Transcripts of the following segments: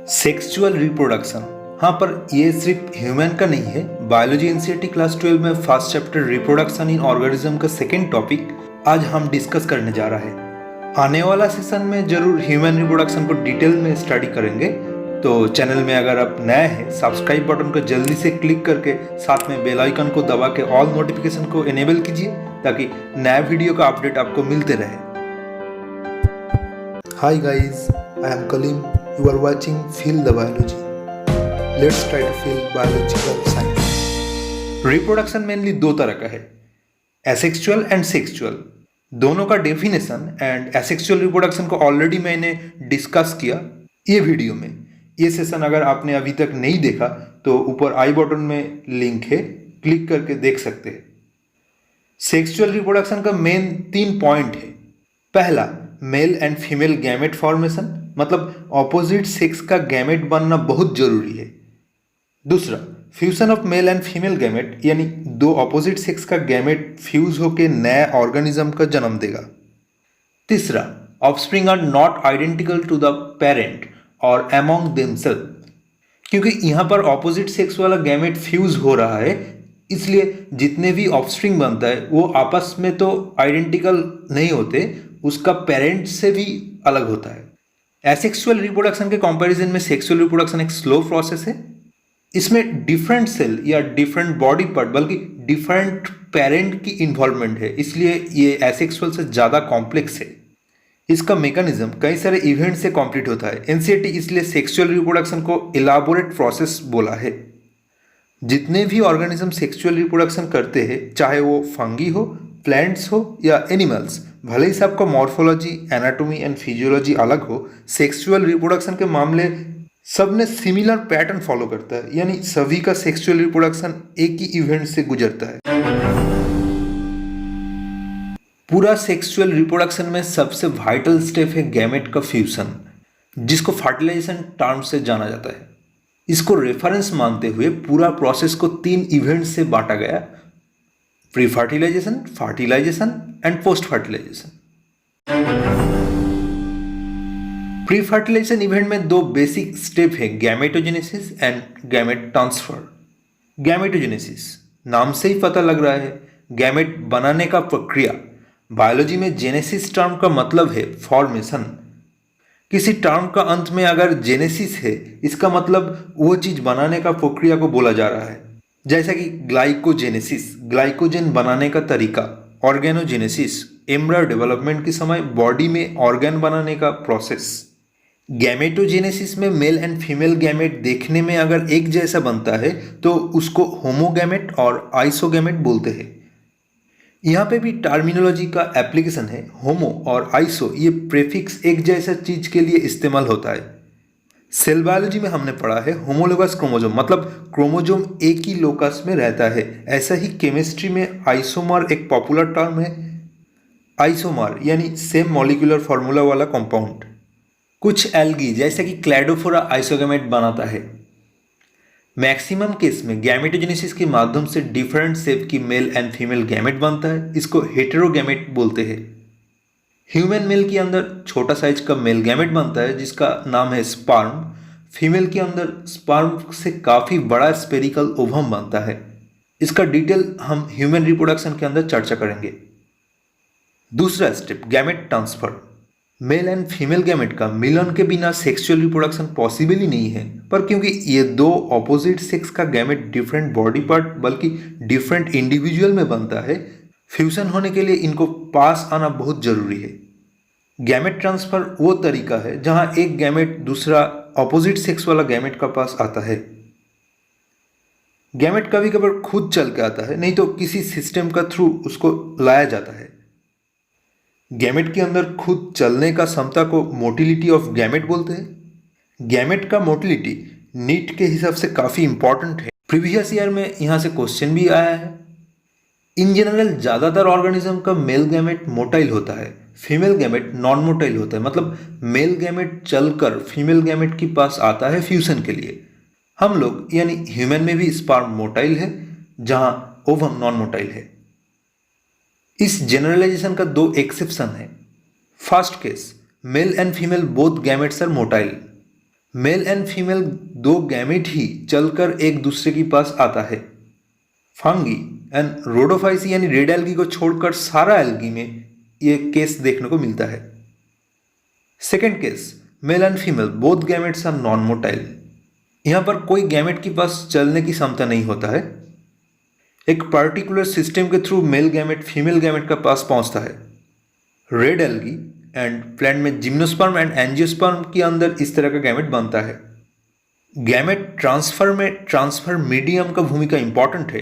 Sexual reproduction, हाँ, पर ये सिर्फ ह्यूमन का नहीं है। बायोलॉजी एनसीईआरटी क्लास 12 में first chapter reproduction in organism का सेकेंड टॉपिक आज हम डिस्कस करने जा रहा है। आने वाला सेशन में जरूर ह्यूमन रिप्रोडक्शन को डिटेल में स्टडी करेंगे। तो चैनल में अगर आप नए हैं, सब्सक्राइब बटन को जल्दी से क्लिक करके साथ में बेल आइकन को दबा के ऑल नोटिफिकेशन को इनेबल कीजिए ताकि नया वीडियो का अपडेट आपको मिलते रहे। Hi guys, I am Kalim. You are watching Feel the Biology. Let's try to feel biological science. Reproduction mainly दो तरह का है, एसेक्सुअल एंड सेक्सुअल। दोनों का डेफिनेशन एंड एसेक्सुअल रिप्रोडक्शन को ऑलरेडी मैंने डिस्कस किया ये वीडियो में। ये सेशन अगर आपने अभी तक नहीं देखा तो ऊपर आई बटन में लिंक है, क्लिक करके देख सकते हैं। सेक्सुअल रिप्रोडक्शन का मेन 3 पॉइंट है। पहला, male and female gamete formation, मतलब ऑपोजिट सेक्स का गैमेट बनना बहुत जरूरी है। दूसरा, fusion of male and female gamete, यानी दो ऑपोजिट सेक्स का गैमेट फ्यूज होकर नया ऑर्गेनिज्म का जन्म देगा। तीसरा, offspring are not identical to the parent और अमॉन्ग देमसेल्फ। क्योंकि यहाँ पर ऑपोजिट सेक्स वाला गैमेट फ्यूज हो रहा है, इसलिए जितने भी ऑफस्प्रिंग बनता है वो आपस में तो आइडेंटिकल नहीं होते, उसका पेरेंट से भी अलग होता है। एसेक्सुअल रिप्रोडक्शन के कंपैरिजन में सेक्सुअल रिप्रोडक्शन एक स्लो प्रोसेस है। इसमें डिफरेंट सेल या डिफरेंट बॉडी पार्ट बल्कि डिफरेंट पेरेंट की इन्वॉल्वमेंट है, इसलिए ये एसेक्सुअल से ज़्यादा कॉम्प्लेक्स है। इसका मैकेनिज्म कई सारे इवेंट से कंप्लीट होता है। एनसीईआरटी इसलिए सेक्सुअल रिप्रोडक्शन को इलाबोरेट प्रोसेस बोला है। जितने भी ऑर्गेनिज्म सेक्सुअल रिप्रोडक्शन करते हैं, चाहे वो फंगी हो, प्लांट्स हो या एनिमल्स, भले ही सबका मॉर्फोलॉजी, एनाटॉमी एंड फिजियोलॉजी अलग हो, सेक्सुअल रिप्रोडक्शन के मामले सब ने सिमिलर पैटर्न फॉलो करता है, यानी सभी का सेक्सुअल रिप्रोडक्शन एक ही इवेंट से गुजरता है। पूरा सेक्सुअल रिप्रोडक्शन में सबसे वाइटल स्टेप है गैमेट का फ्यूजन, जिसको फर्टिलाइजेशन टर्म से जाना जाता है। इसको रेफरेंस मानते हुए पूरा प्रोसेस को 3 इवेंट से बांटा गया: pre fertilisation, fertilisation and post fertilisation. Pre fertilisation event में 2 बेसिक स्टेप है, gametogenesis and gamete transfer. Gametogenesis नाम से ही पता लग रहा है, गैमेट बनाने का प्रक्रिया। बायोलॉजी में जेनेसिस टर्म का मतलब है फॉर्मेशन। किसी टर्म का अंत में अगर जेनेसिस है, इसका मतलब वो चीज बनाने का प्रक्रिया को बोला जा रहा है। जैसा कि ग्लाइकोजेनेसिस, ग्लाइकोजन बनाने का तरीका। ऑर्गेनोजेनेसिस, एम्ब्रायो डेवलपमेंट के समय बॉडी में ऑर्गन बनाने का प्रोसेस। गैमेटोजेनेसिस में मेल एंड फीमेल गैमेट देखने में अगर एक जैसा बनता है तो उसको होमोगैमेट और आइसोगैमेट बोलते हैं। यहाँ पे भी टर्मिनोलॉजी का एप्लीकेशन है। होमो और आइसो, ये प्रेफिक्स एक जैसा चीज के लिए इस्तेमाल होता है। सेल बायोलॉजी में हमने पढ़ा है होमोलोगस क्रोमोजोम, मतलब क्रोमोजोम एक ही लोकस में रहता है। ऐसा ही केमिस्ट्री में आइसोमर एक पॉपुलर टर्म है। आइसोमर यानी सेम मॉलिक्यूलर फार्मूला वाला कंपाउंड। कुछ एल्गी जैसे कि क्लैडोफोरा आइसोगैमेट बनाता है। मैक्सिमम केस में गैमेटोजेनेसिस के माध्यम से डिफरेंट शेप की मेल एंड फीमेल गैमेट बनता है। इसको हेटेरोगैमेट बोलते हैं। ह्यूमन मेल के अंदर छोटा साइज का मेल गैमेट बनता है जिसका नाम है स्पर्म। फीमेल के अंदर स्पर्म से काफ़ी बड़ा स्पेरिकल ओवम बनता है। इसका डिटेल हम ह्यूमन रिप्रोडक्शन के अंदर चर्चा करेंगे। दूसरा step, gamete transfer. Mail and female gamete का मिलन के बिना सेक्सुअल रिप्रोडक्शन पॉसिबल ही नहीं है, पर क्योंकि ये दो ऑपोजिट सेक्स का गैमेट डिफरेंट बॉडी पार्ट बल्कि डिफरेंट इंडिविजुअल में बनता है, फ्यूजन होने के लिए इनको पास आना बहुत जरूरी है। गैमेट ट्रांसफर वो तरीका है जहां एक गैमेट दूसरा ऑपोजिट सेक्स वाला गैमेट का पास आता है। गैमेट कभी कभार खुद चल के आता है, नहीं तो किसी सिस्टम का थ्रू उसको लाया जाता है। गैमेट के अंदर खुद चलने का क्षमता को मोटिलिटी ऑफ गैमेट बोलते हैं। गैमेट का मोटिलिटी नीट के हिसाब से काफ़ी इंपॉर्टेंट है। प्रीवियस ईयर में यहाँ से क्वेश्चन भी आया है। इन जनरल ज़्यादातर ऑर्गेनिज्म का मेल गैमेट मोटाइल होता है, फीमेल गैमेट नॉन मोटाइल होता है, मतलब मेल गैमेट चलकर फीमेल गैमेट के पास आता है फ्यूजन के लिए। हम लोग यानी ह्यूमन में भी स्पर्म मोटाइल है जहां ओवम नॉन मोटाइल है। इस जनरलाइजेशन का 2 एक्सेप्शन है। First case, male and female both gametes are motile. Male and female दो गैमेट ही चलकर एक दूसरे के पास आता है। फंगी एंड रोडोफाइसी यानी रेड एल्गी को छोड़कर सारा एल्गी में ये केस देखने को मिलता है। Second case, male and female both gametes are non motile. यहाँ पर कोई गैमेट के पास चलने की क्षमता नहीं होता है। एक पर्टिकुलर सिस्टम के through male gamete female gamete का पास पहुंचता है। रेड एल्गी एंड प्लांट में जिम्नोस्पर्म एंड एंजियोस्पर्म के अंदर इस तरह का गैमेट बनता है। गैमेट ट्रांसफर में ट्रांसफर मीडियम का भूमिका इंपॉर्टेंट है।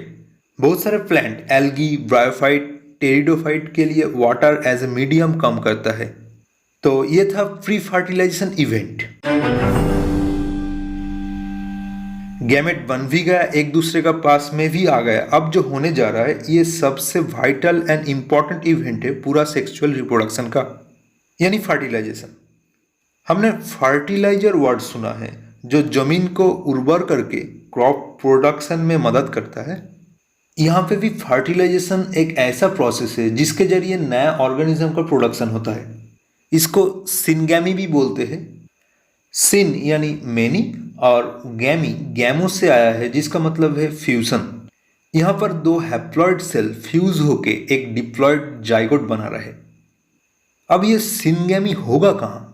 बहुत सारे प्लांट एल्गी, ब्रायोफाइट, टेरिडोफाइट के लिए वाटर एज ए मीडियम कम करता है। तो ये था प्री फर्टिलाइजेशन इवेंट। गैमेट बन भी गया, एक दूसरे का पास में भी आ गया। अब जो होने जा रहा है ये सबसे वाइटल एंड इम्पॉर्टेंट इवेंट है पूरा सेक्सुअल रिप्रोडक्शन का, यानी फर्टिलाइजेशन। हमने फर्टिलाइजर वर्ड सुना है जो जमीन को उर्वर करके क्रॉप प्रोडक्शन में मदद करता है। यहाँ पे भी फर्टिलाइजेशन एक ऐसा प्रोसेस है जिसके जरिए नया ऑर्गेनिज्म का प्रोडक्शन होता है। इसको सिनगैमी भी बोलते हैं। सिन यानी मेनी और गैमी गैमो से आया है जिसका मतलब है फ्यूजन। यहाँ पर दो हैप्लॉइड सेल फ्यूज होके एक डिप्लॉइड जाइगोट बना रहे। अब ये सिनगैमी होगा कहाँ?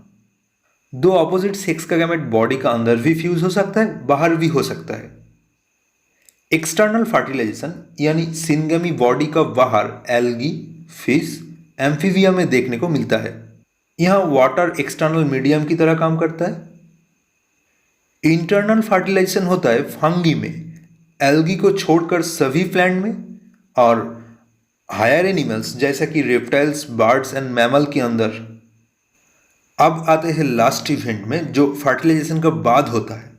दो ऑपोजिट सेक्स का गैमेट बॉडी का अंदर भी फ्यूज हो सकता है, बाहर भी हो सकता है। एक्सटर्नल फर्टिलाइजेशन यानी सिनगैमी बॉडी का बाहर एल्गी, फिश, एम्फीबिया में देखने को मिलता है। यहाँ वाटर एक्सटर्नल मीडियम की तरह काम करता है। इंटरनल फर्टिलाइजेशन होता है फंगी में, एल्गी को छोड़कर सभी प्लांट में, और हायर एनिमल्स जैसा कि रेप्टाइल्स, बर्ड्स एंड मैमल के अंदर। अब आते हैं लास्ट इवेंट में जो फर्टिलाइजेशन का बाद होता है।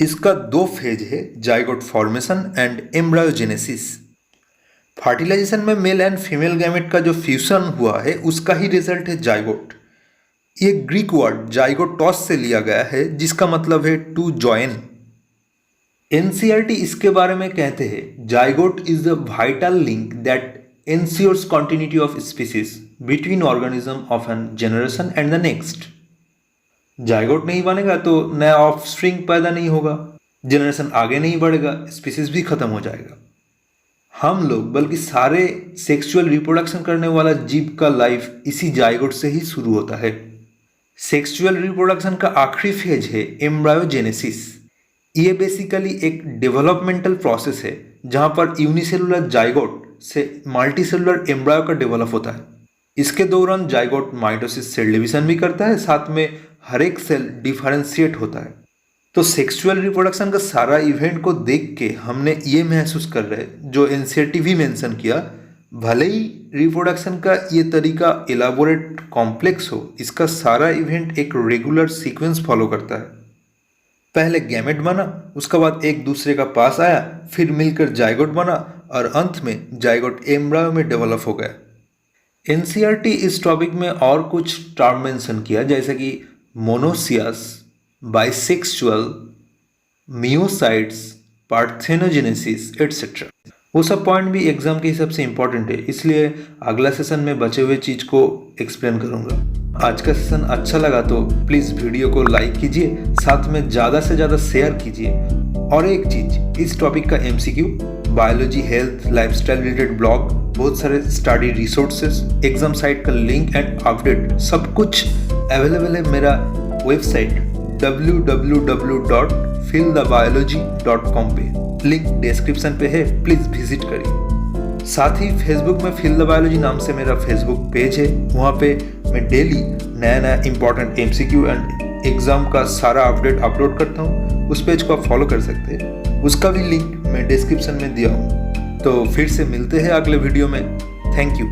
इसका दो फेज है, जाइगोट फॉर्मेशन एंड एम्ब्रायोजेनेसिस। फर्टिलाइजेशन में मेल एंड फीमेल गैमेट का जो फ्यूजन हुआ है उसका ही रिजल्ट है जाइगोट। ये ग्रीक वर्ड जाइगोटॉस से लिया गया है जिसका मतलब है टू जॉइन। एनसीईआरटी इसके बारे में कहते हैं zygote is the vital link that ensures continuity of species between organism of an generation and the next। Zygote नहीं बनेगा तो नया ऑफस्प्रिंग पैदा नहीं होगा, जनरेशन आगे नहीं बढ़ेगा, स्पीसीज भी खत्म हो जाएगा। हम लोग बल्कि सारे सेक्सुअल रिप्रोडक्शन करने वाला जीव का लाइफ इसी जाइगोट से ही शुरू होता है। सेक्सुअल रिप्रोडक्शन का आखिरी फेज है एम्ब्रायोजेनेसिस। ये बेसिकली एक डेवलपमेंटल प्रोसेस है जहां पर यूनिसेलुलर जाइगोट से मल्टीसेलुलर एम्ब्रायो का डेवलप होता है। इसके दौरान जाइगोट माइटोसिस सेल डिवीजन भी करता है, साथ में हर एक सेल डिफरेंशिएट होता है। तो सेक्सुअल रिप्रोडक्शन का सारा इवेंट को देख के हमने ये महसूस कर रहे जो एनसीईआरटी भी मेंशन किया, भले ही रिप्रोडक्शन का ये तरीका एलाबोरेट कॉम्प्लेक्स हो, इसका सारा इवेंट एक रेगुलर सीक्वेंस फॉलो करता है। पहले गैमेट बना, उसके बाद एक दूसरे का पास आया, फिर मिलकर जाइगोट बना और अंत में जाइगोट एम्ब्रायो में डेवलप हो गया। एनसीईआरटी इस टॉपिक में और कुछ टर्म मेंशन किया जैसे कि monoecious, bisexual, myocytes, parthenogenesis etcetera. वो सब पॉइंट भी एग्जाम के हिसाब से इंपॉर्टेंट है, इसलिए अगला सेशन में बचे हुए चीज़ को एक्सप्लेन करूँगा। आज का सेशन अच्छा लगा तो प्लीज़ वीडियो को लाइक कीजिए, साथ में ज़्यादा से ज़्यादा शेयर कीजिए। और एक चीज़, इस टॉपिक का MCQ, biology, health, lifestyle related blog, बहुत सारे स्टडी रिसोर्सेज, एग्जाम साइट का लिंक एंड अपडेट सब कुछ अवेलेबल है मेरा वेबसाइट www.feelthebiology.com पे। लिंक डिस्क्रिप्शन पे है, प्लीज़ विजिट करिए। साथ ही फेसबुक में फील द बायोलॉजी नाम से मेरा फेसबुक पेज है, वहाँ पे मैं डेली नया नया इंपॉर्टेंट एमसीक्यू एंड एग्ज़ाम का सारा अपडेट अपलोड करता हूँ। उस पेज को आप फॉलो कर सकते हैं, उसका भी लिंक मैं डिस्क्रिप्शन में दिया हूँ। तो फिर से मिलते हैं अगले वीडियो में। Thank you.